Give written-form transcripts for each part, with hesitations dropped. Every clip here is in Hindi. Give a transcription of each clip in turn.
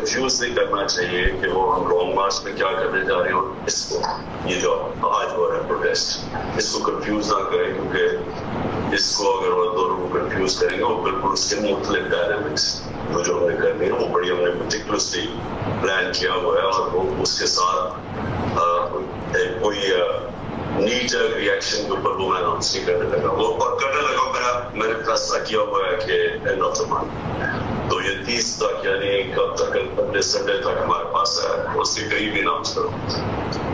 कंफ्यूज नहीं करना चाहिए कि वो हम लॉन्ग मार्च में क्या करने जा रहे हैं और इसको ये जो आज हो रहा है प्रोटेस्ट इसको कंफ्यूज ना करें, क्योंकि इसको अगर वो दोनों को कंफ्यूज करेंगे वो बिल्कुल उसके मुख्तलिफ डायनामिक्स जो हमें करनी है वो बड़ी हमने पर्टिकुलरली प्लान किया हुआ है और वो उसके साथ कोई नीट रिएक्शन के ऊपर वो मैं अनाउंस नहीं करने लगा, वो और करने लगा मैंने फैसला किया हुआ है कि एंड ऑफ द मंथ, तो ये 30 तक यानी कब तक अगले संडे तक हमारे पास है उसके करीब ही अनाउंस करो,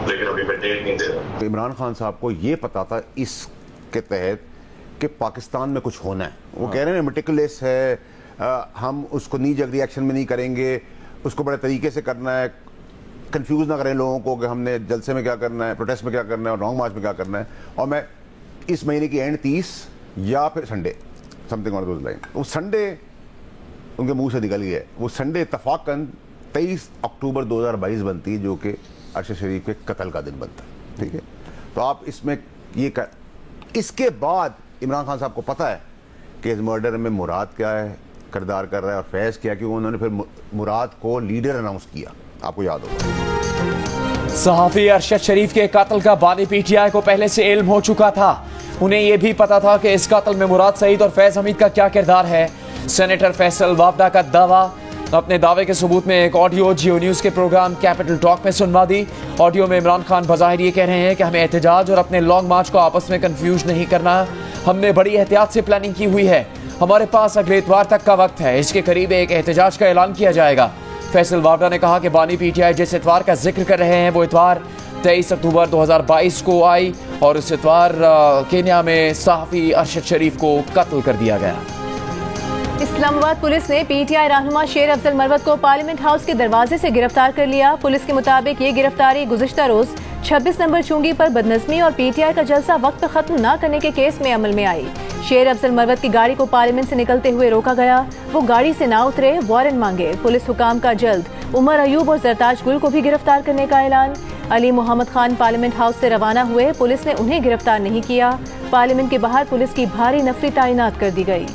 लेकिन अभी मैं डेट नहीं दे रहा। तो इमरान खान साहब को ये पता था इसके तहत कि पाकिस्तान में कुछ होना है, वो कह रहे हैं मेटिकुलस है, हम उसको नी जग रिएक्शन में नहीं करेंगे, उसको बड़े तरीके से करना है, कंफ्यूज ना करें लोगों को कि हमने जलसे में क्या करना है, प्रोटेस्ट में क्या करना है और लॉन्ग मार्च में क्या करना है। और मैं इस महीने की एंड 30 या फिर Sunday something on those line, वो संडे उनके मुंह से निकल गया, वो संडे इत्तफाकन 23 अक्टूबर 2022 बनती है जो कि अरशद शरीफ के कत्ल का दिन बनता है। ठीक है, तो आप इसमें ये इसके बाद इमरान खान साहब को पता है कि इस मर्डर में मुराद क्या है किरदार कर रहा है और फैज़ किया, कि उन्होंने फिर मुराद को लीडर अनाउंस किया, आपको याद होगा। सहाफ़ी अरशद शरीफ के कत्ल का बानी पीटीआई को पहले से इल्म हो चुका था, उन्हें यह भी पता था कि इस कत्ल में मुराद सईद और फैज़ हमीद का क्या किरदार है। सेनेटर फैसल वावडा का दावा, अपने दावे के सबूत में एक ऑडियो जियो न्यूज़ के प्रोग्राम कैपिटल टॉक में सुनवा दी। ऑडियो में इमरान खान बज़ाहिर ये कह रहे हैं कि हमें एहतजाज और अपने लॉन्ग मार्च को आपस में कंफ्यूज नहीं करना, हमने बड़ी एहतियात से प्लानिंग की हुई है, हमारे पास अगले इतवार तक का वक्त है, इसके करीब एक एहतजाज का ऐलान किया जाएगा। फैसल वावडा ने कहा कि बानी पीटीआई जिस इतवार का जिक्र कर रहे हैं वो इतवार 23 अक्टूबर 2022 को आई और इस इतवार केन्या में सहाफ़ी अरशद शरीफ को कत्ल कर दिया गया। इस्लामाबाद पुलिस ने पीटीआई रहनुमा शेर अफजल मरवत को पार्लियामेंट हाउस के दरवाजे से गिरफ्तार कर लिया। पुलिस के मुताबिक ये गिरफ्तारी गुज़िश्ता रोज 26 नंबर चुंगी पर बदनज़मी और पीटीआई का जलसा वक्त पर खत्म न करने के केस में अमल में आई। शेर अफजल मरवत की गाड़ी को पार्लियामेंट से निकलते हुए रोका गया, वो गाड़ी से ना उतरे, वारंट मांगे। पुलिस हुकाम का जल्द उमर अयूब और जरताज गुल को भी गिरफ्तार करने का ऐलान। अली मोहम्मद खान पार्लियामेंट हाउस से रवाना हुए, पुलिस ने उन्हें गिरफ्तार नहीं किया। पार्लियामेंट के बाहर पुलिस की भारी नफरी तैनात कर दी गई।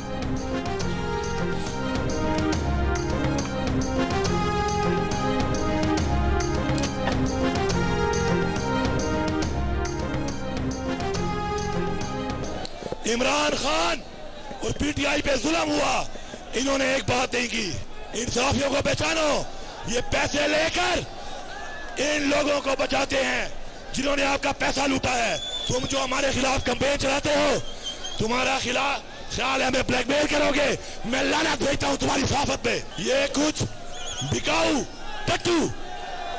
इमरान खान और पीटीआई पे जुल्म हुआ, इन्होंने एक बात नहीं की, इंसाफियों को पहचानो, ये पैसे लेकर इन लोगों को बचाते हैं जिन्होंने आपका पैसा लूटा है। तुम जो हमारे खिलाफ कैंपेन चलाते हो, तुम्हारा ख्याल है हमें ब्लैकमेल करोगे, मैं लानत भेजता हूं तुम्हारी सहाफत पे। ये कुछ बिकाऊ टट्टू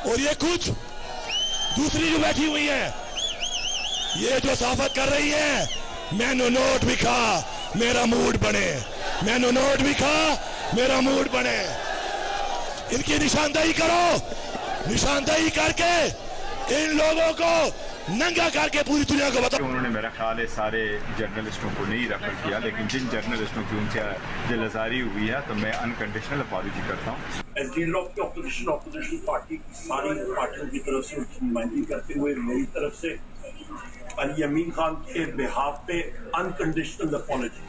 और ये कुछ दूसरी जो बैठी हुई है, ये जो सहाफत कर रही है, मैनू नोट भी खा मेरा मूड बने, मैनू नोट भी खा मेरा मूड बने। इनकी निशानदेही करो, निशानदेही करके इन लोगों को नंगा करके पूरी दुनिया को बताओ। उन्होंने मेरा ख्याल है सारे जर्नलिस्टों को नहीं रेफर किया, लेकिन जिन जर्नलिस्टों की उनसे दिलआज़ारी हुई है तो मैं अनकंडीशनल अपॉलॉजी करता हूँ। As leader of opposition party की सारी पार्टियों की तरफ से नुमाइंदगी करते हुए मेरी तरफ से अली अमीन खान के बिहाफ पे अनकंडीशनल अपॉलजी।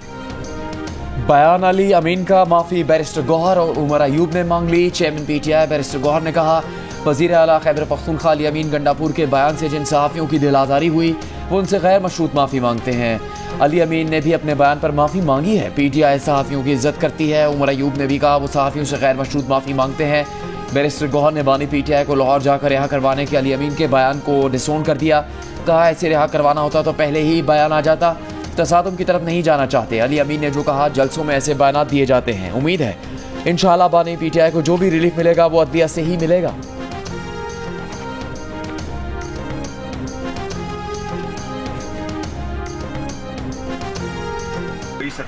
बयान अली अमीन का माफी बैरिस्टर गौहर और उमर अयूब ने मांग ली। चेयरमैन पीटीआई बैरिस्टर गौहर ने कहा, वजीर आला खैबर पख्तूनख्वा अली अमीन गंडापुर के बयान से जिन सहाफ़ियों की दिलाजारी हुई वो उनसे गैर मशरूत माफ़ी मांगते हैं। अली अमीन ने भी अपने बयान पर माफ़ी मांगी है। पीटीआई सहाफ़ियों की इज्जत करती है। उमर अयूब ने भी कहा वो सहाफ़ियों से गैर मशरूत माफ़ी मांगते हैं। बैरिस्टर गौहर ने बानी पीटीआई को लाहौर जाकर रिहा करवाने के अली अमीन के बयान को डिसोन कर दिया। कहा ऐसे रिहा करवाना होता तो पहले ही बयान आ जाता, तसादुम की तरफ नहीं जाना चाहते। अली अमीन ने जो कहा, जलसों में ऐसे बयान दिए जाते हैं, उम्मीद है इंशाअल्लाह बानी पीटीआई को जो भी रिलीफ मिलेगा वो अदलिया से ही मिलेगा।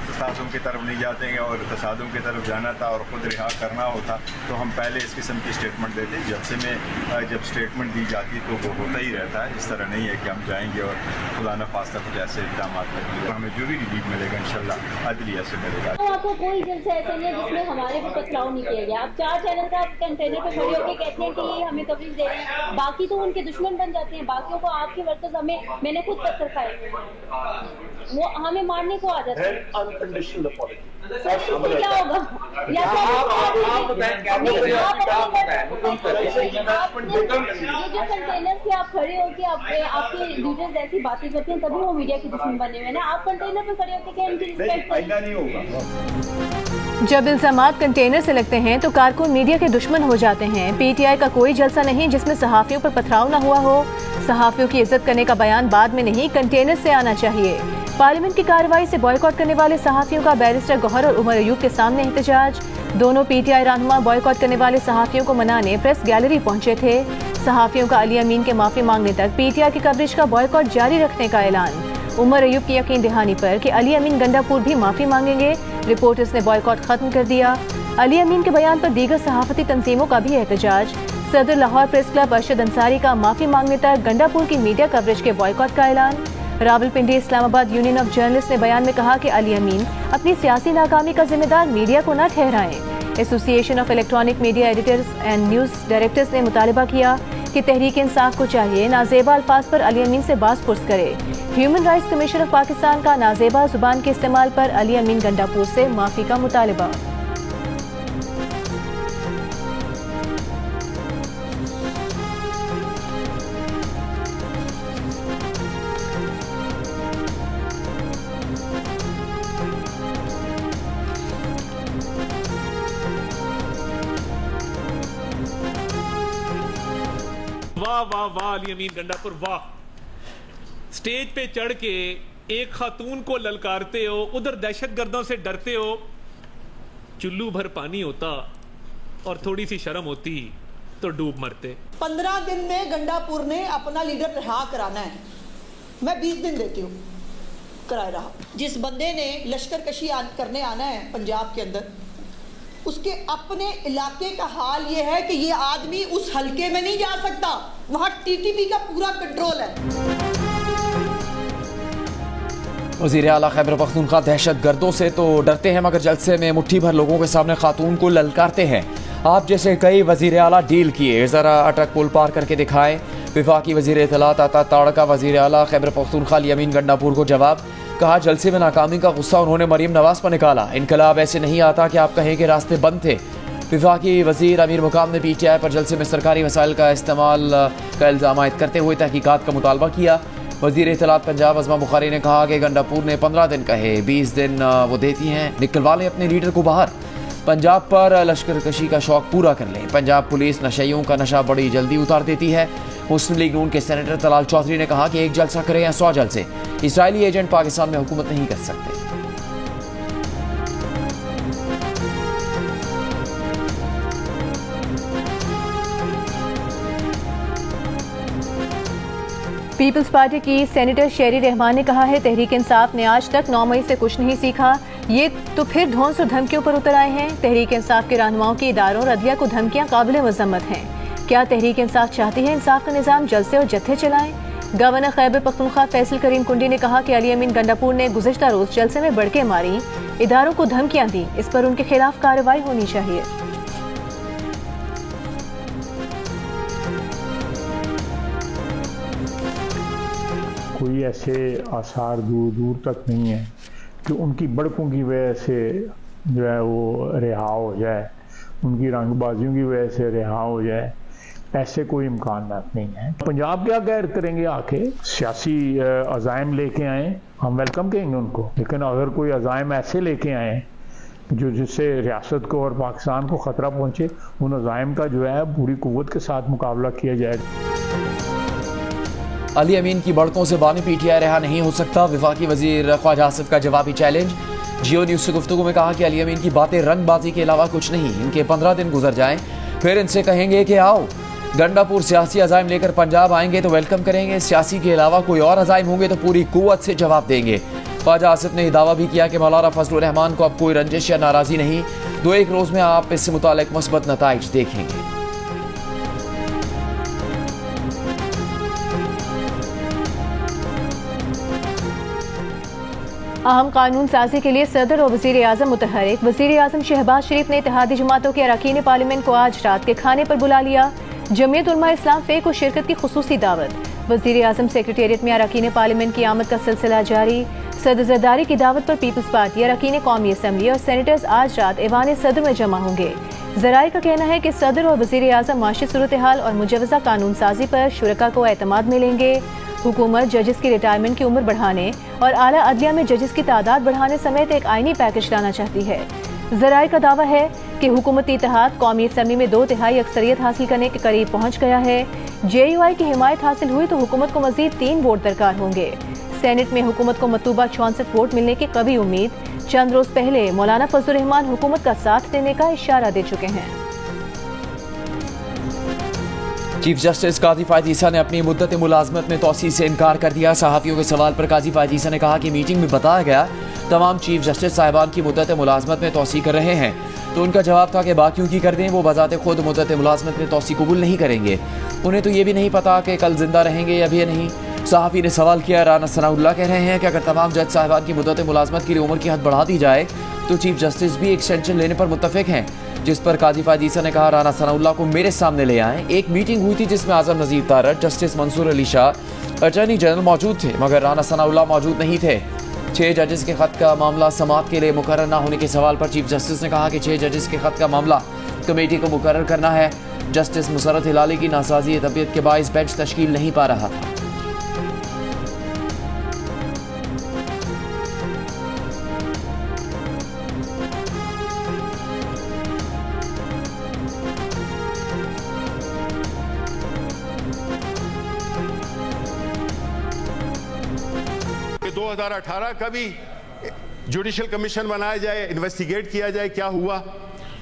तसादुम की तरफ नहीं जाते हैं और तसादुम की तरफ जाना था और ख़ुद रिहा करना होता तो हम पहले इस किस्म की स्टेटमेंट देते। जलसे में जब स्टेटमेंट दी जाती है तो वो होता ही रहता है। इस तरह नहीं है कि हम जाएंगे और खुदा न खास्ता कुछ ऐसे इक़दाम करेंगे। तो हमें जो भी रिलीफ मिलेगा इंशाल्लाह अदलिया से मिलेगा। तो आपको कोई जलसा ऐसा नहीं है जिसमें हमारे को पथराव नहीं किया गया। आप 4 चैनल का कंटेनर पे खड़े होकर कहते हैं कि ये हमें कवरेज दे रहे हैं, बाकी तो उनके दुश्मन बन जाते हैं। बाकियों को आपके वर्कर्स हमें, मैंने खुद पत्थर खाए, वो हमें मारने को आ जाते हैं। Unconditional apology. क्या होगा? ये जो कंटेनर से आप खड़े होके आपके लीडर्स ऐसी बातें करते हैं तभी वो मीडिया के दुश्मन बने हुए हैं ना। आप कंटेनर पे खड़े होके क्या इनकी रिस्पेक्ट नहीं होगा। जब इल्जामात कंटेनर से लगते हैं तो कारकुन मीडिया के दुश्मन हो जाते हैं। पीटीआई का कोई जलसा नहीं जिसमें सहाफियों पर पथराव न हुआ हो। सहाफियों की इज्जत करने का बयान बाद में नहीं, कंटेनर से आना चाहिए। पार्लियामेंट की कार्रवाई से बॉयकॉट करने वाले सहाफियों का बैरिस्टर गौहर और उमर अयूब के सामने एहतजाज। दोनों पीटीआई रहनुमा बॉयकॉट करने वाले सहाफियों को मनाने प्रेस गैलरी पहुंचे थे। सहाफियों का अली अमीन के माफी मांगने तक पीटीआई की कवरेज का बॉयकॉट जारी रखने का ऐलान। उमर अयूब की यकीन दहानी पर कि अली अमीन गंडापुर भी माफी मांगेंगे, रिपोर्टर्स ने बॉयकॉट खत्म कर दिया। अली अमीन के बयान पर दीगर सहाफती तंजीमों का भी एहतजाज। सदर लाहौर प्रेस क्लब अरशद अंसारी का माफी मांगने तक गंडापुर की मीडिया कवरेज के बॉयकॉट का ऐलान। Rawalpindi Islamabad union of journalist ने बयान में कहा कि अली अमीन अपनी सियासी नाकामी का जिम्मेदार मीडिया को न ठहराएं। Association of electronic media editors and news directors ने मुतालबा किया कि तहरीक इंसाफ को चाहिए नाजेबा अल्फाज पर अली अमीन से बास पुरस करे। Human rights commission of Pakistan का नाजेबा जुबान के इस्तेमाल पर अली अमीन गंडापुर से माफी का मुतालबा। वाह वाह वाह अली अमीन गंडापुर वाह। स्टेज पे चढ़ के एक खातून को ललकारते हो, उधर दहशतगर्दों से डरते हो। चुल्लू भर पानी होता और थोड़ी सी शर्म होती तो डूब मरते। 15 दिन में गंडापुर ने अपना लीडर रिहा कराना है। मैं 20 दिन देती हूँ कराए रहा। जिस बंदे ने लश्कर कशी करने आना है पंजाब के अंदर, उसके अपने इलाके का हाल ये है कि ये आदमी उस हलके में नहीं जा सकता, वहां टीटीपी का पूरा कंट्रोल है। वज़ीर आला खैबर पख्तूनख्वा दहशतगर्दों से तो डरते हैं मगर जलसे में मुट्ठी भर लोगों के सामने खातून को ललकारते हैं। आप जैसे कई वज़ीर आला डील किए, जरा अटक पुल पार करके दिखाएं। विफाकी वज़ीर इत्तलात आता ताड़का वज़ीर आला खैबर पख्तूनख्वा अली अमीन गंडापुर को जवाब। कहा जलसे में नाकामी का गुस्सा उन्होंने मरीम नवाज पर निकाला। इनकलाब ऐसे नहीं आता कि आप कहें कि रास्ते बंद थे। विफाकी वज़ीर अमीर मुकाम ने पीटीआई पर जलसे में सरकारी वसाइल का इस्तेमाल का इल्ज़ाम आयद करते हुए तहकीकात का मुतालबा किया। वज़ीर इत्तलात पंजाब अज़मा बुखारी ने कहा कि गंडापुर ने 15 दिन कहे, 20 दिन वो देती हैं, निकलवा लें अपने लीडर को बाहर। पंजाब पर लश्कर कशी का शौक पूरा कर लें। पंजाब पुलिस नशइयों का नशा बड़ी जल्दी उतार देती है। मुस्लिम लीग नून के सेनेटर तलाल चौधरी ने कहा कि एक जलसा करें या 100 जलसे, इजरायली एजेंट पाकिस्तान में हुकूमत नहीं कर सकते। पीपल्स पार्टी की सेनेटर शेरी रहमान ने कहा है तहरीक इंसाफ ने आज तक 9 मई से कुछ नहीं सीखा, ये तो फिर धौंस और धमकियों पर उतर आए हैं। तहरीक इंसाफ के रहनुमाओं की इदारों और अदलिया को धमकियां काबिल मजम्मत हैं। क्या तहरीक इंसाफ चाहती है इंसाफ का निजाम जलसे और जत्थे चलाएं? गवर्नर खैबर पख्तूनख्वा फैसल करीम कुंडी ने कहा कि अली अमीन गंडापुर ने गुज़िश्ता रोज जलसे में बढ़के मारी, इदारों को धमकियां दी, इस पर उनके खिलाफ कार्रवाई होनी चाहिए। कोई ऐसे आसार दूर दूर तक नहीं है कि उनकी बड़कों की वजह से जो है वो रिहा हो जाए, उनकी रंगबाजियों की वजह से रिहा हो जाए, ऐसे कोई इम्कान नहीं है। पंजाब क्या गैर करेंगे आके, सियासी अज़ाइम लेके आए, हम वेलकम करेंगे उनको, लेकिन अगर कोई अज़ाइम ऐसे लेके आए जो जिससे रियासत को और पाकिस्तान को ख़तरा पहुँचे, उन अज़ाइम का जो है पूरी कुव्वत के साथ मुकाबला किया जाएगा। अली अमीन की बड़कों से बानी पीटीआई रहा नहीं हो सकता, विफाकी वजीर ख्वाजा आसिफ का जवाबी चैलेंज। जियो न्यूज़ से गुफ्तगू में कहा कि अली अमीन की बातें रंगबाजी के अलावा कुछ नहीं, इनके 15 दिन गुजर जाएं फिर इनसे कहेंगे कि आओ। गंडापुर सियासी अज़ाइम लेकर पंजाब आएंगे तो वेलकम करेंगे, सियासी के अलावा कोई और अज़ाइम होंगे तो पूरी कुव्वत से जवाब देंगे। ख्वाजा आसिफ ने दावा भी किया कि मौलाना फजलुर रहमान को अब कोई रंजिश या नाराज़ी नहीं, 2-1 रोज़ में आप इससे मुताल्लिक मुस्बत नताइज देखेंगे। अहम कानून साजी के लिए सदर और वज़ीर आज़म मुतहरिक। वज़ीर आज़म शहबाज शरीफ ने इत्तेहादी जमातों के अरकान पार्लियामेंट को आज रात के खाने पर बुला लिया। जमीयत उलमा इस्लाम फे को शिरकत की खुसूसी दावत। वज़ीर आज़म सेक्रेटेरिएट में अरकान पार्लियामेंट की आमद का सिलसिला जारी। सदर जरदारी की दावत पर पीपल्स पार्टी, अरकान कौमी असम्बली और सेनेटर्स आज रात ऐवान सदर में जमा होंगे। ज़राए का कहना है कि सदर और वज़ीर आज़म माशी सूरत हाल और मुजवज़ा कानून साजी पर शुरका को एतमाद मिलेंगे। हुकूमत जजेस की रिटायरमेंट की उम्र बढ़ाने और आला अदलिया में जजेस की तादाद बढ़ाने समेत एक आईनी पैकेज लाना चाहती है। ज़राए का दावा है कि हुकूमती इत्तेहाद कौमी असम्बली में 2/3 अक्सरियत हासिल करने के करीब पहुँच गया है। JUI की हिमायत हासिल हुई तो हुकूमत को मज़ीद 3 वोट दरकार होंगे। सेनेट में हुकूमत को मतलूबा 64 वोट मिलने की कभी उम्मीद। चंद रोज पहले मौलाना फजलुर रहमान हुकूमत का साथ देने का इशारा दे चुके हैं। चीफ जस्टिस काजी फायद ईसा ने अपनी मुद्दत मुलाजमत में तोसी से इनकार कर दिया। सहाफ़ियों के सवाल पर काजी फायद ईसा ने कहा कि मीटिंग में बताया गया तमाम चीफ जस्टिस साहिबान की मुद्दत मुलाजमत में तोसी कर रहे हैं, तो उनका जवाब था कि बाकियों की कर दें, वो बजाते खुद मुद्दत मुलाजमत में तोसी कबूल नहीं करेंगे। उन्हें तो ये भी नहीं पता कि कल जिंदा रहेंगे या भी नहीं। सहाफ़ी ने सवाल किया, राना सनाउल्लाह कह रहे हैं कि अगर तमाम जज साहिबान की मुद्दत मुलाजमत के लिए उम्र की हद बढ़ा दी जाए तो चीफ जस्टिस भी एक्सटेंशन लेने पर मुत्तफिक हैं। जिस पर काजी फायद ईसा ने कहा, राना सनाउल्लाह को मेरे सामने ले आएँ। एक मीटिंग हुई थी जिसमें Azam Nazeer Tarar, justice Mansoor Ali Shah, attorney general मौजूद थे, मगर राना सनाउल्लाह मौजूद नहीं थे। 6 जजेस के खत का मामला समाअत के लिए मुकर्रर न होने के सवाल पर चीफ जस्टिस ने कहा कि 6 जजेस के खत का मामला कमेटी को मुकर्रर करना है। जस्टिस मुसरत हिलाली की नासाजी तबीयत के बाइस बेंच तश्कील नहीं पा रहा था। कि 2018 का भी जुडिशल कमीशन बनाया जाए, इन्वेस्टिगेट किया जाए क्या हुआ,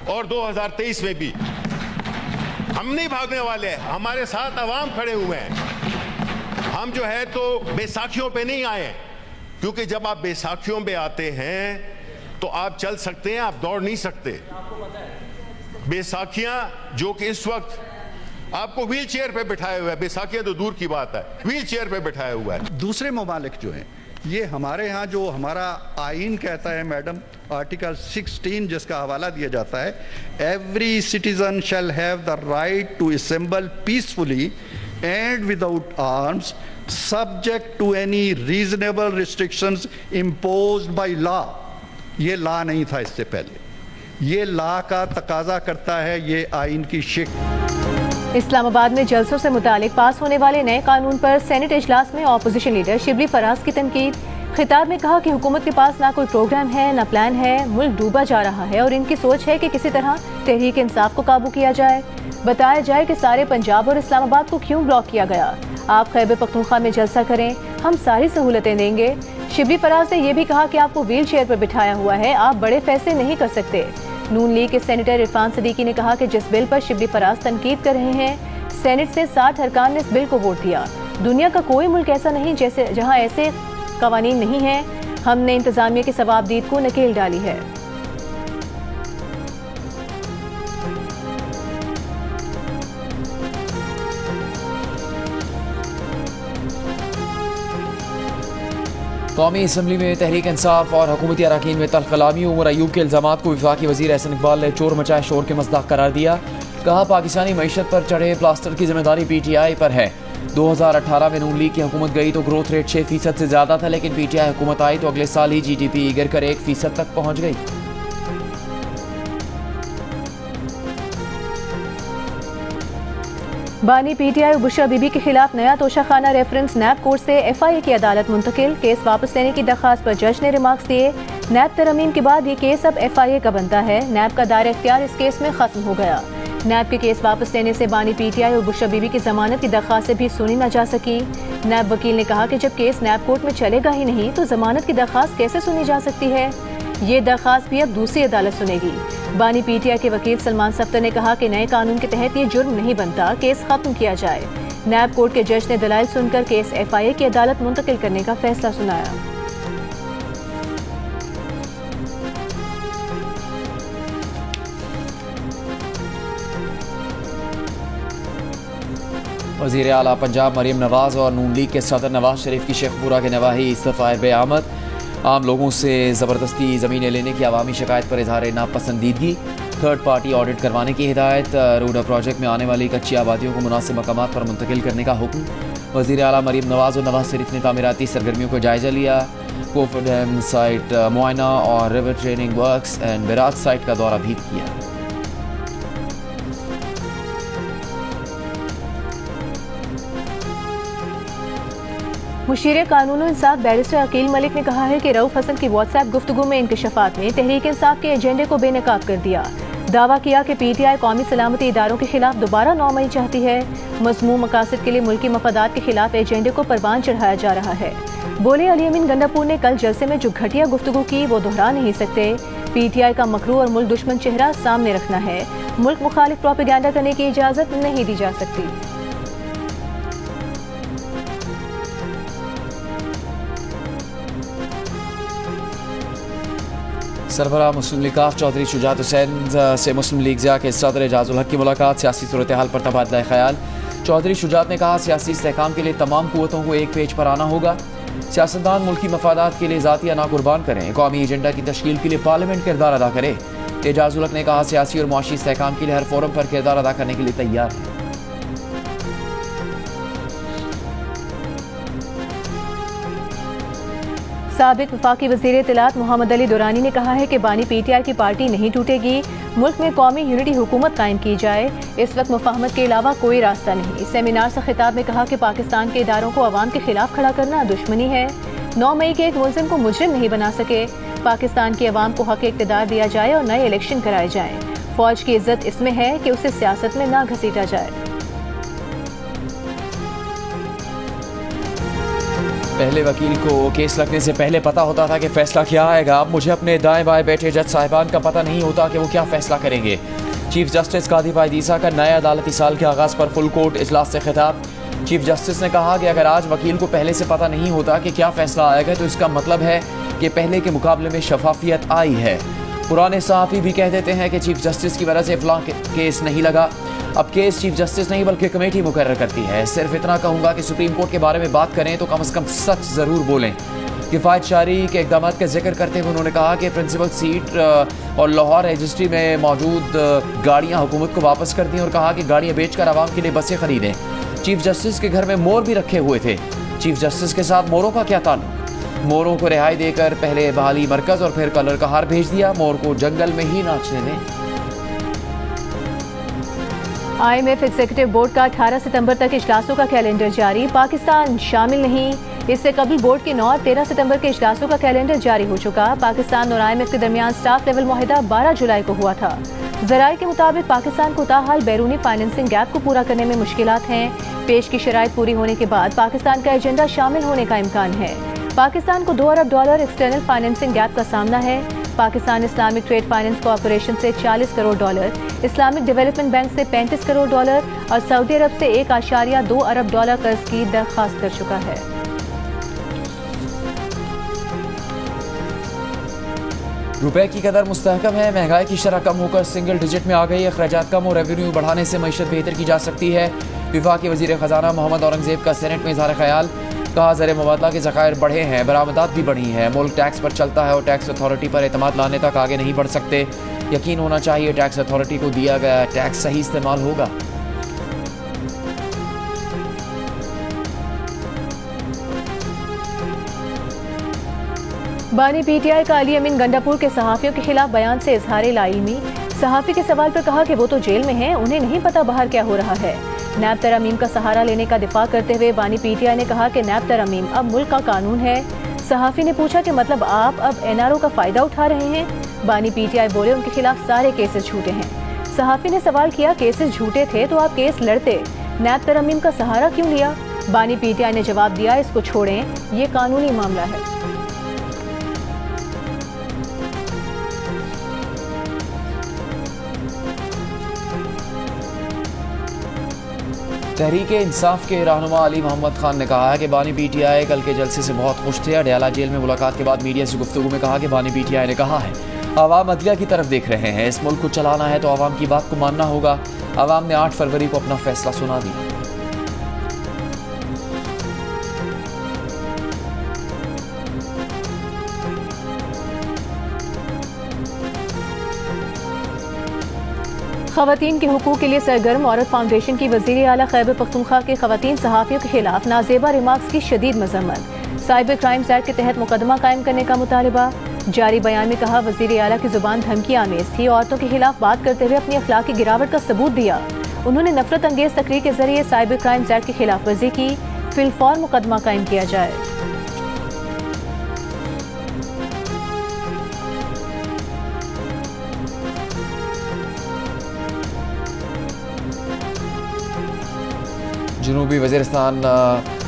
और 2023 में भी हम नहीं भागने वाले हैं, हमारे साथ अवाम खड़े हुए हैं। हम जो है तो बैसाखियों पे नहीं आए, क्योंकि जब आप बैसाखियों पे आते हैं तो आप चल सकते हैं, आप दौड़ नहीं सकते। बैसाखियां जो कि इस वक्त आपको व्हील चेयर पे बिठाए हुआ है, बैसाखियां तो दूर की बात है, व्हील चेयर पे बिठाया हुआ है। दूसरे ममालिक जो हैं, ये हमारे यहाँ जो हमारा आइन कहता है मैडम, आर्टिकल 16 जिसका हवाला दिया जाता है, every citizen shall have the right to assemble peacefully and without arms subject to any reasonable restrictions imposed by law. ये लॉ नहीं था इससे पहले, ये लॉ का तकाजा करता है ये आइन की शिक। इस्लामाबाद में जलसों से मुतालिक पास होने वाले नए कानून पर सेनेट इजलास में ऑपोजिशन लीडर शिबली फराज की तनकीद। खिताब में कहा कि हुकूमत के पास ना कोई प्रोग्राम है, ना प्लान है, मुल्क डूबा जा रहा है और इनकी सोच है कि किसी तरह तहरीक इंसाफ को काबू किया जाए। बताया जाए कि सारे पंजाब और इस्लामाबाद को क्यों ब्लॉक किया गया। आप खैबर पख्तूनख्वा में जलसा करें, हम सारी सहूलतें देंगे। शिबली फराज ने यह भी कहा कि आपको व्हील चेयर पर बिठाया हुआ है, आप बड़े फैसले नहीं कर सकते। नून लीग के सेनेटर इरफान सदीकी ने कहा कि जिस बिल पर शिबली फराज तनकीद कर रहे हैं, सेनेट से 60 अरकान ने इस बिल को वोट दिया। दुनिया का कोई मुल्क ऐसा नहीं जहां ऐसे कवानीन नहीं है। हमने इंतजामिया की सवाबदीद को नकेल डाली है। कौमी असम्बली में तहरीक इंसाफ और हुकूमती अरकान में तलखलामी। उमर अयूब के इल्जामात को वफाकी वज़ीर एहसन इकबाल ने चोर मचाए शोर के मज़दाक करार दिया। कहा, पाकिस्तानी मईशत पर चढ़े प्लास्टर की जिम्मेदारी PTI पर है। 2018 में नून लीग की हुकूमत गई तो ग्रोथ रेट 6% से ज्यादा था, लेकिन PTI हुकूमत आई तो अगले साल ही GDP गिर कर 1% तक पहुंच गई। बानी PTI बुशरा बीबी के खिलाफ नया तोशाखाना रेफरेंस नैब कोर्ट से FIA की अदालत मुंतकिल। केस वापस लेने की दरख्वास्त पर जज ने रिमार्क्स दिए। नैब तरमीम के बाद ये केस अब FIA का बनता है। नैब का दायरा इख्तियार इस केस में खत्म हो गया। नैब के केस वापस लेने से बानी PTI और बुशरा बीबी की जमानत की दरख्वास्तें भी सुनी न जा सकी। नैब वकील ने कहा कि जब केस नैब कोर्ट में चलेगा ही नहीं तो जमानत की दरख्वास्त कैसे सुनी जा सकती है। ये दरख्वास्त भी अब दूसरी अदालत सुनेगी। बानी PTI के वकील सलमान सफ्तर ने कहा कि नए कानून के तहत ये जुर्म नहीं बनता, केस खत्म किया जाए। नैब कोर्ट के जज ने दलाइल सुनकर केस FIA की अदालत मुंतकिल करने का फैसला सुनाया। वज़ीर आला पंजाब मरीम नवाज और नून लीग के सदर नवाज शरीफ की शेखपुरा के नवाही इस्तीफ़ा बेआमद। आम लोगों से ज़बरदस्ती ज़मीनें लेने की अवामी शिकायत पर इजहार नापसंदीदगी। थर्ड पार्टी ऑडिट करवाने की हिदायत। रूडा प्रोजेक्ट में आने वाली कच्ची आबादियों को मुनासिब मकामात पर मुंतकिल करने का हुक्म। वज़ीर आला मरीम नवाज और नवाज शरीफ ने तामीराती सरगर्मियों का जायजा लिया। कोफर डैम साइट मुआयना और river training works and barrage site का दौरा भी किया। मुशीर कानून इंसाफ बैरिस्टर अकील मलिक ने कहा है कि रऊफ हसन की व्हाट्सएप गुफ्तगू में इंकशाफात ने तहरीक इंसाफ के एजेंडे को बेनकाब कर दिया। दावा किया कि पीटीआई कौमी सलामती इदारों के खिलाफ दोबारा 9 मई चाहती है। मज़मूम मकासद के लिए मुल्की मफादात के खिलाफ एजेंडे को परवान चढ़ाया जा रहा है। बोले अली अमीन गंडापुर ने कल जलसे में जो घटिया गुफ्तगू की वो दोहरा नहीं सकते। पीटीआई का मकरू और मुल्क दुश्मन चेहरा सामने रखना है। मुल्क मुखालिफ प्रोपेगेंडा करने की इजाज़त नहीं दी जा सकती। सरबराह मुस्लिम लीग काफ चौधरी शुजात हुसैन से मुस्लिम लीग ज़िया के सदर एजाजुल हक की मुलाकात। सियासी सूरत हाल पर तबादला ख्याल। चौधरी शुजात ने कहा सियासी इस्तेहकाम के लिए तमाम कुव्वतों को एक पेज पर आना होगा। सियासतदान मुल्की मफादात के लिए ज़ातिया ना कुर्बान करें। कौमी एजेंडा की तश्कील के लिए पार्लियामेंट किरदार अदा करे। एजाजुल हक ने कहा सियासी और मुआशी इस्तेहकाम के लिए हर फोरम पर किरदार अदा करने के लिए तैयार है। साबिक वफाकी वज़ीर इत्तलात मोहम्मद अली दुरानी ने कहा है कि बानी पीटीआई की पार्टी नहीं टूटेगी। मुल्क में कौमी यूनिटी हुकूमत कायम की जाए। इस वक्त मुफाहमत के अलावा कोई रास्ता नहीं। सेमिनार से खिताब में कहा कि पाकिस्तान के इदारों को अवाम के खिलाफ खड़ा करना दुश्मनी है। 9 मई के एक मुलजिम को मुजरिम नहीं बना सके। पाकिस्तान की अवाम को हक इक़्तिदार दिया जाए और नए इलेक्शन कराए जाएं। फौज की इज्जत इसमें है कि उसे सियासत में ना घसीटा जाए। पहले वकील को केस लगने से पहले पता होता था कि फैसला क्या आएगा। अब मुझे अपने दाएं बाएं बैठे जज साहिबान का पता नहीं होता कि वो क्या फैसला करेंगे। चीफ जस्टिस कादी वायदीसा का नए अदालती साल के आगाज़ पर फुल कोर्ट इजलास से खिताब। चीफ जस्टिस ने कहा कि अगर आज वकील को पहले से पता नहीं होता कि क्या फैसला आएगा तो इसका मतलब है कि पहले के मुकाबले में शफाफियत आई है। पुराने सहाफ़ी भी कह देते हैं कि चीफ जस्टिस की वजह से फलां केस नहीं लगा। अब केस चीफ जस्टिस नहीं बल्कि कमेटी मुकर्रर करती है। सिर्फ इतना कहूँगा कि सुप्रीम कोर्ट के बारे में बात करें तो कम से कम सच ज़रूर बोलें। किफ़ायत शारी के इक़दाम का जिक्र करते हुए उन्होंने कहा कि प्रिंसिपल सीट और लाहौर रजिस्ट्री में मौजूद गाड़ियाँ हुकूमत को वापस कर दी और कहा कि गाड़ियाँ बेचकर आवाम के लिए बसें खरीदें। चीफ जस्टिस के घर में मोर भी रखे हुए थे। चीफ जस्टिस के साथ मोरों का क्या ताल्लुक। मोरों को रिहाई देकर पहले बहाली मरकज़ और फिर कलर का हार भेज दिया। मोर को जंगल में ही नाचने दें। IMF एग्जीक्यूटिव बोर्ड का 18 सितंबर तक इजलासों का कैलेंडर जारी। पाकिस्तान शामिल नहीं। इससे कबल बोर्ड के 9 और 13 सितंबर के इजलासों का कैलेंडर जारी हो चुका। पाकिस्तान और IMF के दरमियान स्टाफ लेवल मुआहिदा 12 जुलाई को हुआ था। ज़राए के मुताबिक पाकिस्तान को ताहाल बैरूनी फाइनेंसिंग गैप को पूरा करने में मुश्किलात हैं। पेश की शराइत पूरी होने के बाद पाकिस्तान का एजेंडा शामिल होने का इम्कान है। पाकिस्तान को $2 अरब एक्सटर्नल फाइनेंसिंग गैप का सामना है। Pakistan Islamic trade finance corporation से $40 करोड़, इस्लामिक डेवलपमेंट बैंक से $35 करोड़ और सऊदी अरब से $1.2 अरब कर्ज की दरख्वास्त कर चुका है। रुपए की कदर मुस्तहकम है। महंगाई की शरह कम होकर सिंगल डिजिट में आ गई। अखराजात कम और रेवेन्यू बढ़ाने से मईशत बेहतर की जा सकती है। विफाकी वजीर खजाना मोहम्मद औरंगजेब का सेनेट में इज़हार ख्याल। कहा ज़र मुबादला के ज़खायर बढ़े हैं, बरामदात भी बढ़ी हैं। मुल्क टैक्स पर चलता है और टैक्स अथॉरिटी पर एतमाद लाने तक आगे नहीं बढ़ सकते। यकीन होना चाहिए टैक्स अथॉरिटी को दिया गया टैक्स सही इस्तेमाल होगा। बानी पीटीआई का अली अमीन गंडापुर के सहाफ़ियों के खिलाफ बयान से इजहार लाइल्मी। सहाफ़ी के सवाल पर कहा कि वो तो जेल में हैं, उन्हें नहीं पता बाहर क्या हो रहा है। नैब तरमीम का सहारा लेने का दिफा करते हुए बानी पीटीआई ने कहा कि नैब तरमीम अब मुल्क का कानून है। सहाफ़ी ने पूछा कि मतलब आप अब NRO का फ़ायदा उठा रहे हैं। बानी पीटीआई बोले उनके खिलाफ सारे केसेस झूठे हैं। सहाफ़ी ने सवाल किया केसेस झूठे थे तो आप केस लड़ते, नैब तरमीम का सहारा क्यों लिया। बानी पीटीआई ने जवाब दिया इसको छोड़ें, ये कानूनी मामला है। तहरीक इंसाफ के रहनुमा अली मोहम्मद खान ने कहा है कि बानी पीटीआई कल के जलसे से बहुत खुश थे। अडयाला जेल में मुलाकात के बाद मीडिया से गुफ्तगू में कहा कि बानी पीटीआई ने कहा है आवाम अदलिया की तरफ देख रहे हैं। इस मुल्क को चलाना है तो आवाम की बात को मानना होगा। आवाम ने 8 फरवरी को अपना फैसला सुना दिया। खवातीन के हुकूक के लिए सरगर्म औरत फाउंडेशन की वज़ीर आला खैबर पख्तूनख्वा के खवातीन सहाफ़ियों के खिलाफ नाजेबा रिमार्क्स की शदीद मजम्मत। साइबर क्राइम्स एक्ट के तहत मुकदमा कायम करने का मुतालबा। जारी बयान में कहा, वज़ीर आला की जुबान धमकी आमेज थी। औरतों के खिलाफ बात करते हुए अपनी अखलाकी गिरावट का सबूत दिया। उन्होंने नफरत अंगेज तकरीर के जरिए साइबर क्राइम्स एक्ट की खिलाफ वर्जी की। फिलफौर मुकदमा कायम किया जाए। जनूबी वज़ीरिस्तान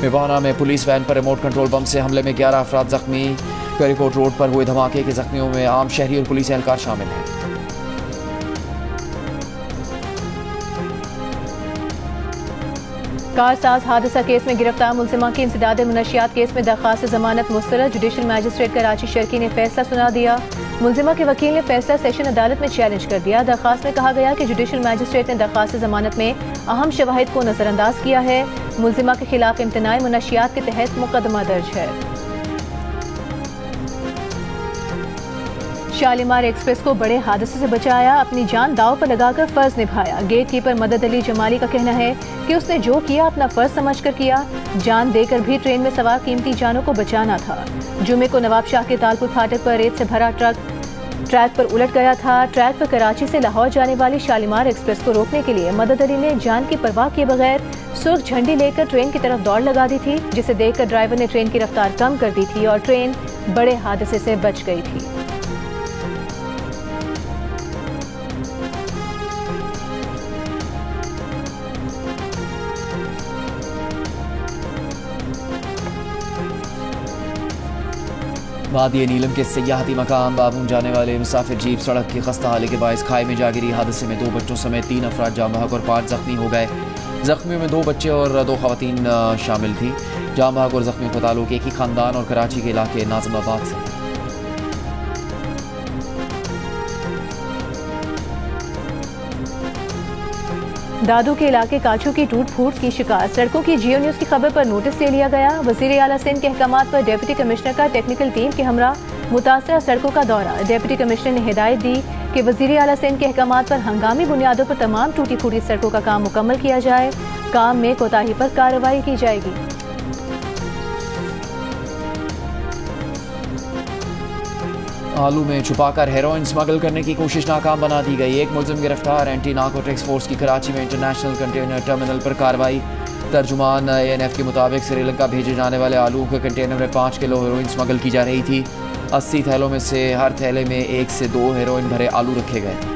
में वाना में पुलिस वैन पर रिमोट कंट्रोल बम से हमले में 11 अफराद जख्मी। करीकोट रोड पर हुए धमाके के जख्मियों में आम शहरी और पुलिस एहलकार शामिल हैं। कारसाज हादसा केस में गिरफ्तार मुलजिमा की इंसदाद मुनशियात केस में दरख्वास्त जमानत मुस्तरद। जुडिशल मैजिस्ट्रेट कराची शर्की ने फैसला सुना दिया। मुलजिमा के वकील ने फैसला सेशन अदालत में चैलेंज कर दिया। दरख्वास्त में कहा गया कि जुडिशल मैजिस्ट्रेट ने दरख्वास्त जमानत में अहम शवाहिद को नजरअंदाज किया है। मुलजिमा के खिलाफ इम्तनाई मुनशियात के तहत मुकदमा दर्ज है। शालीमार एक्सप्रेस को बड़े हादसे से बचाया, अपनी जान दांव पर लगाकर फर्ज निभाया। गेट कीपर मदद अली जमाली का कहना है कि उसने जो किया अपना फर्ज समझकर किया। जान देकर भी ट्रेन में सवार कीमती जानों को बचाना था। जुमे को नवाब शाह के तालपुर फाटक पर रेत से भरा ट्रैक पर उलट गया था। ट्रैक पर कराची से लाहौर जाने वाली शालीमार एक्सप्रेस को रोकने के लिए मदद अली ने जान की परवाह किए बगैर सुर्ख झंडी लेकर ट्रेन की तरफ दौड़ लगा दी थी, जिसे देखकर ड्राइवर ने ट्रेन की रफ्तार कम कर दी थी और ट्रेन बड़े हादसे से बच गई थी। वादी नीलम के सियाहती मकाम बाबून जाने वाले मुसाफिर जीप सड़क की खस्ता हाली के बायस खाई में जा गिरी। हादसे में 2 बच्चों समेत 3 अफराद जाम बहक और 5 जख्मी हो गए। जख्मियों में 2 बच्चे और 2 खवातीन शामिल थी। जाम बहक और जख्मियों का ताल्लुक एक ही खानदान और कराची के इलाके नाज़िमाबाद से। दादू के इलाके काचू की टूट फूट की शिकार। सड़कों की जियो न्यूज की खबर पर नोटिस ले लिया गया। वज़ीर आला सिंध के अहकामात पर डिप्टी कमिश्नर का टेक्निकल टीम के हमरा मुतासरा सड़कों का दौरा। डिप्टी कमिश्नर ने हिदायत दी कि वज़ीर आला सिंध के अहकामात पर हंगामी बुनियादों पर तमाम टूटी फूटी सड़कों का काम मुकम्मल किया जाए। काम में कोताही पर कार्रवाई की जाएगी। आलू में छुपाकर हेरोइन स्मगल करने की कोशिश नाकाम बना दी गई। एक मुलजिम गिरफ्तार। एंटी नार्कोटिक्स फोर्स की कराची में इंटरनेशनल कंटेनर टर्मिनल पर कार्रवाई। तर्जुमान ANF के मुताबिक श्रीलंका भेजे जाने वाले आलू के कंटेनर में 5 किलो हेरोइन स्मगल की जा रही थी। 80 थैलों में से हर थैले में 1 से 2 हेरोइन भरे आलू रखे गए थे।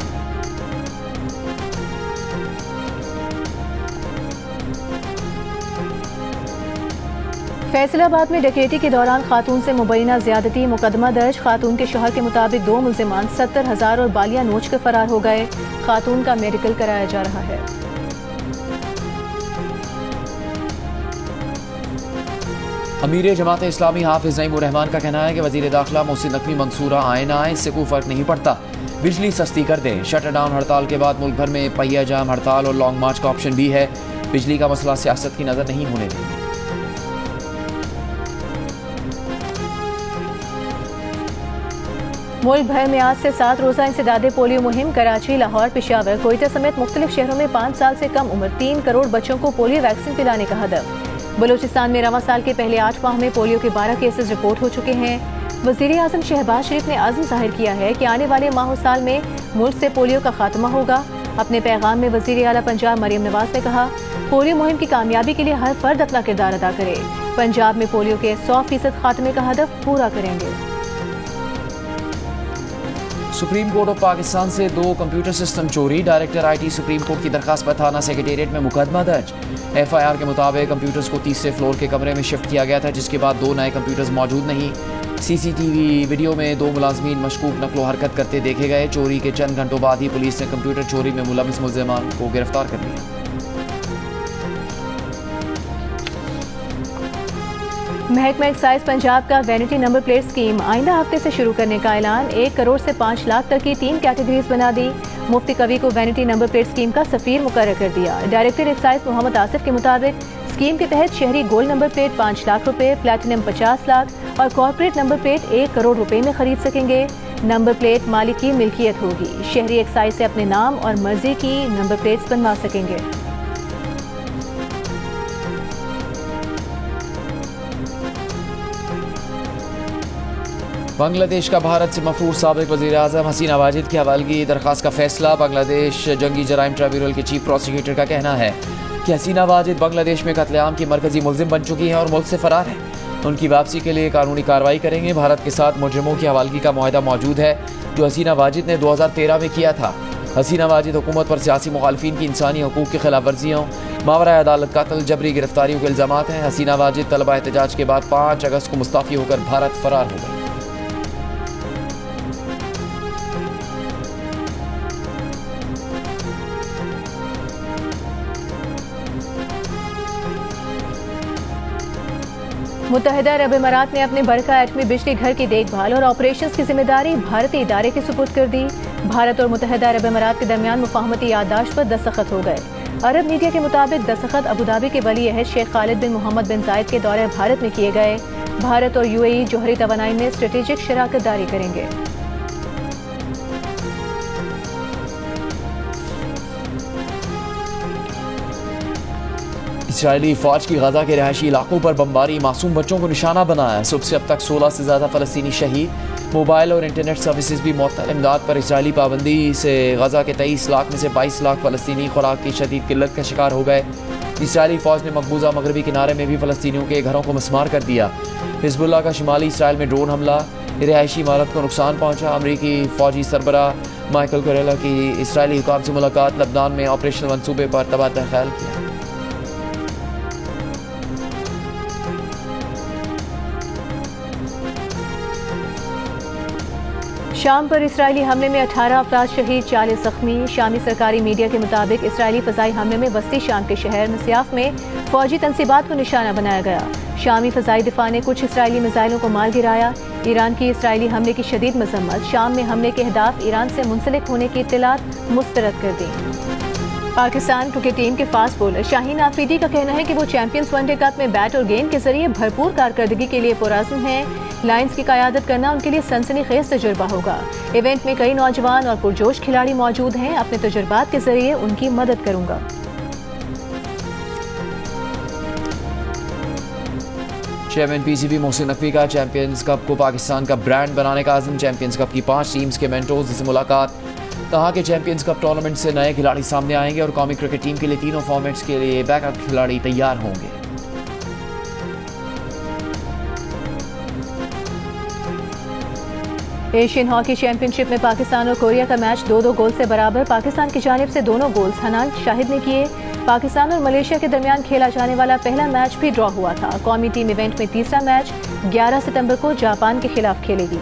फैसलाबाद में डकैती के दौरान खातून से मुबैना ज्यादती मुकदमा दर्ज। खातून के शौहर के मुताबिक 2 मुलजिमान 70,000 और बालियां नोच कर फरार हो गए। खातून का मेडिकल कराया जा रहा है। अमीर जमात इस्लामी हाफिज नईमुर रहमान का कहना है कि वजीर दाखिला मोहसिन नकवी मंसूरा आए ना आए इससे कोई फर्क नहीं पड़ता। बिजली सस्ती कर दें। शटर डाउन हड़ताल के बाद मुल्क भर में पहिया जाम हड़ताल और लॉन्ग मार्च का ऑप्शन भी है। बिजली का मसला सियासत की नजर नहीं होने देंगे। मुल्क भर में आज से 7 रोजा इंसदादे पोलियो मुहिम। कराची, लाहौर, पेशावर, कोयटा समेत मुख्तलिफ शहरों में 5 साल से कम उम्र 3 करोड़ बच्चों को पोलियो वैक्सीन पिलाने का हदफ। बलूचिस्तान में रवां साल के पहले 8 माह में पोलियो के 12 केसेस रिपोर्ट हो चुके हैं। वज़ीर आज़म शहबाज शरीफ ने आज़म जाहिर किया है कि आने वाले माह साल में मुल्क से पोलियो का खात्मा होगा। अपने पैगाम में वज़ीर आला पंजाब मरियम नवाज ने कहा, पोलियो मुहिम की कामयाबी के लिए हर फर्द अपना किरदार अदा करे। पंजाब में पोलियो के 100% खात्मे का हदफ पूरा करेंगे। सुप्रीम कोर्ट ऑफ पाकिस्तान से 2 कंप्यूटर सिस्टम चोरी। डायरेक्टर IT सुप्रीम कोर्ट की दरखास्त पर थाना सेक्रेटेरिएट में मुकदमा दर्ज। FIR के मुताबिक कंप्यूटर्स को तीसरे फ्लोर के कमरे में शिफ्ट किया गया था, जिसके बाद 2 नए कंप्यूटर्स मौजूद नहीं। CCTV वीडियो में 2 मुलाजमीन मशकूक नकलो हरकत करते देखे गए। चोरी के चंद घंटों बाद ही पुलिस ने कंप्यूटर चोरी में मुलविस मुलजिमान को गिरफ्तार कर लिया। महकमा एक्साइज पंजाब का वैनिटी नंबर प्लेट स्कीम आइंदा हफ्ते से शुरू करने का ऐलान। 1 करोड़ से 5 लाख तक की 3 कैटेगरीज बना दी। मुफ्ती कवी को वैनिटी नंबर प्लेट स्कीम का सफीर मुकर्रर कर दिया। डायरेक्टर एक्साइज मोहम्मद आसिफ के मुताबिक स्कीम के तहत शहरी गोल्ड नंबर प्लेट 5 लाख रुपए, प्लैटिनम 50 लाख और कॉर्पोरेट नंबर प्लेट 1 करोड़ रुपए में खरीद सकेंगे। नंबर प्लेट मालिक की मिल्कियत होगी। शहरी एक्साइज से अपने नाम और मर्जी की नंबर प्लेट्स बनवा सकेंगे। बांग्लादेश का भारत से मफरूर साबिक वज़ीर-ए-आज़म हसीना वाजिद की हवालगी दरख्वास्त का फैसला। बांग्लादेश जंगी जराइम ट्रिब्यूनल के चीफ प्रोसिक्यूटर का कहना है कि हसीना वाजिद बांग्लादेश में कत्लेआम की मरकजी मुल्जिम बन चुकी हैं और मुल्क से फरार है। उनकी वापसी के लिए कानूनी कार्रवाई करेंगे। भारत के साथ मुजरिमों की हवालगी का मुआहदा मौजूद है जो हसीना वाजिद ने 2013 में किया था। हसीना वाजिद हुकूमत पर सियासी मुखालफिन की इंसानी हकूक़ की खिलाफ वर्जियों, मावरा अदालत कत्ल, जबरी गिरफ्तारियों के इल्ज़ामात हैं। हसीना वाजिद तलबा एहतजाज के बाद 5 अगस्त को मुस्तफ़ी होकर भारत फरार हो गई। मुत्तहिदा अरब अमीरात ने अपने बड़का एटमी बिजली घर की देखभाल और ऑपरेशंस की जिम्मेदारी भारतीय इदारे के सुपुर्द कर दी। भारत और मुत्तहिदा अरब अमीरात के दरमियान मुफाहमती याददाश्त पर दस्तखत हो गए। अरब मीडिया के मुताबिक दस्तखत अबूधाबी के वली अहद शेख खालिद बिन मोहम्मद बिन जायद के दौरे भारत में किए गए। भारत और यूएई जोहरी तवानाई में स्ट्रेटेजिक शराकत दारी करेंगे। इजरायली फौज की गजा के रहायशी इलाकों पर बमबारी मासूम बच्चों को निशाना बनाया। सुबह से अब तक 16 से ज़्यादा फ़लस्तीनी शहीद। मोबाइल और इंटरनेट सर्विसेज भी मुअत्तल। इमदाद पर इजरायली पाबंदी से गजा के 23 लाख में से 22 लाख फ़लस्तीनी खुराक की शदीद किल्लत का शिकार हो गए। इजरायली फौज ने मकबूजा मगरबी किनारे में भी फ़लस्तीनियों के घरों को मस्मार कर दिया। हिजबुल्लाह का शिमाली इसराइल में ड्रोन हमला, रिहायशी इमारत को नुकसान पहुँचा। अमरीकी फौजी सरबराह माइकल कुरेला की इसराइली हुकाम से मुलाकात। लबनान में ऑपरेशनल मनसूबे पर तबादला ख्याल किया। शाम पर इसराइली हमले में 18 अफराद शहीद, 40 जख्मी। शामी सरकारी मीडिया के मुताबिक इसराइली फ़ज़ाई हमले में वस्ती शाम के शहर नसियाफ में फौजी तनसीबात को निशाना बनाया गया। शामी फ़ज़ाई दिफा ने कुछ इसराइली मिसाइलों को मार गिराया। ईरान की इसराइली हमले की शदीद मजम्मत। शाम में हमले के अहदाफ ईरान से मुंसलिक होने की इत्तलात मुस्तरद कर दी। पाकिस्तान क्रिकेट टीम के फास्ट बॉलर शाहीन आफरीदी का कहना है कि वो चैंपियंस वनडे कप में बैट और गेंद के जरिए भरपूर कारकर्दगी के लिए पुरअज़्म हैं। लायंस की क़यादत करना उनके लिए सनसनीखेज तजुर्बा होगा। इवेंट में कई नौजवान और पुरजोश खिलाड़ी मौजूद हैं। अपने तजुर्बात के जरिए उनकी मदद करूंगा। चेयरमैन पीसीबी मोहसिन नकवी का चैंपियंस कप को पाकिस्तान का ब्रांड बनाने का आज़म। चैंपियंस कप की 5 टीम्स के मेंटोर्स से मुलाकात। कहा कि चैंपियंस कप टूर्नामेंट से नए खिलाड़ी सामने आएंगे और कौमी क्रिकेट टीम के लिए तीनों फॉर्मेट्स के लिए बैकअप खिलाड़ी तैयार होंगे। एशियन हॉकी चैंपियनशिप में पाकिस्तान और कोरिया का मैच 2-2 गोल से बराबर। पाकिस्तान की जानिब से दोनों गोल्स हनान शाहिद ने किए। पाकिस्तान और मलेशिया के दरमियान खेला जाने वाला पहला मैच भी ड्रॉ हुआ था। कौमी टीम इवेंट में तीसरा मैच 11 सितंबर को जापान के खिलाफ खेलेगी।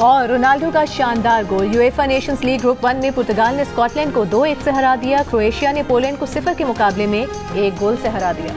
और रोनाल्डो का शानदार गोल। यूएफा नेशंस लीग ग्रुप 1 में पुर्तगाल ने स्कॉटलैंड को 2-1 से हरा दिया। क्रोएशिया ने पोलैंड को 0 के मुकाबले में 1 गोल से हरा दिया।